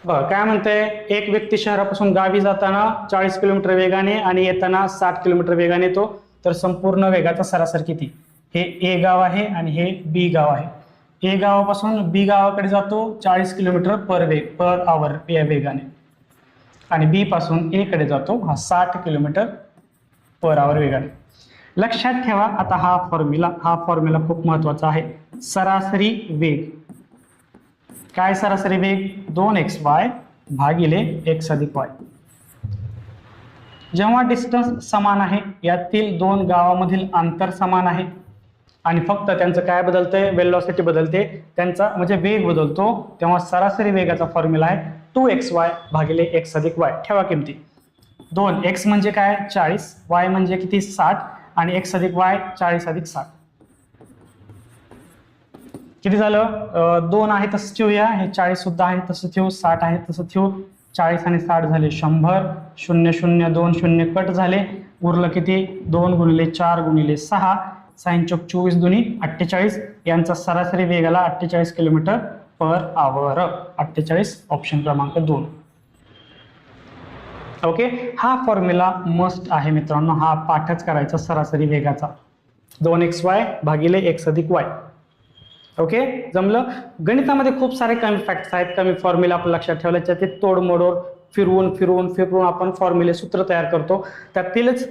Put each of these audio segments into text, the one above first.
बघा काय म्हणतंय, एक व्यक्ती शहरापासून गावी जाताना 40 किलोमीटर वेगाने आणि येताना 60 किलोमीटर वेगाने येतो, तर संपूर्ण वेगाचा सरासरी किती? हे ए गाव आहे आणि हे बी गाव आहे. ए गावापासून बी गावाकडे जातो 40 किलोमीटर पर आवर या वेगाने, आणि बी पासून ए कडे जातो 60 किलोमीटर पर आवर वेगाने. लक्षात ठेवा आता हा फॉर्म्युला खूप महत्वाचा आहे. सरासरी वेग काय? सरासरी वेग 2xy भागिले x अधिक y. जेव्हा डिस्टन्स समान आहे, यातील दोन गावामधील अंतर समान आहे आणि फक्त त्यांचं काय बदलतंय, वेलोसिटी बदलते, त्यांचा म्हणजे वेग बदलतो, तेव्हा सरासरी वेगाचा फॉर्म्युला आहे 2xy भागिले x अधिक y. ठेवा किमती. 2x म्हणजे काय? 40, y म्हणजे किती? 60, आणि x अधिक y 40 अधिक 60 किती झालं? 2 आहे तसं ठेवूया, हे 40 सुद्धा आहे तसं ठेवू, 60 आहे तसं ठेवू. 40 आणि 60 झाले 100, 0 0 2 0 कट झाले, उरलं किती? 2 गुणिले 4 गुणिले 6, 6 चौक 24 दुनी 48. यांचा सरासरी वेग आला 48 किलोमीटर पर आवर. 48 ऑप्शन क्रमांक 2. ओके, हा फॉर्म्युला मस्ट आहे मित्रांनो, हा पाठच करायचा सरासरी वेगाचा 2xy भागिले x अधिक y. ओके, जमलं. गणितामध्ये खूप सारे कमी फॅक्ट्स आहेत, कमी फॉर्म्युला आपण लक्षात ठेवल्याच्या ते तोडमोडवर फिरवून आपण फॉर्म्युले सूत्र तयार करतो. त्यातीलच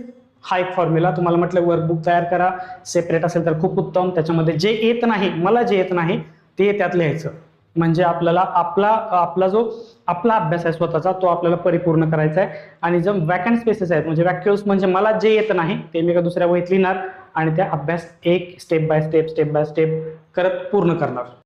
हा एक फॉर्म्युला तुम्हाला म्हटलं वर्कबुक तयार करा, सेपरेट असेल तर खूप उत्तम. त्याच्यामध्ये जे येत नाही, मला जे येत नाही ते त्यात लिहायचं, म्हणजे आपल्याला आपला जो अभ्यास आहे स्वतःचा तो आपल्याला परिपूर्ण करायचा आहे. आणि जर वॅकंट स्पेसेस आहेत म्हणजे व्हॅक्युल्स म्हणजे मला जे येत नाही ते मी एका दुसऱ्या वहीत लिहिणार आणि त्या अभ्यास एक स्टेप बाय स्टेप करत पूर्ण करणार.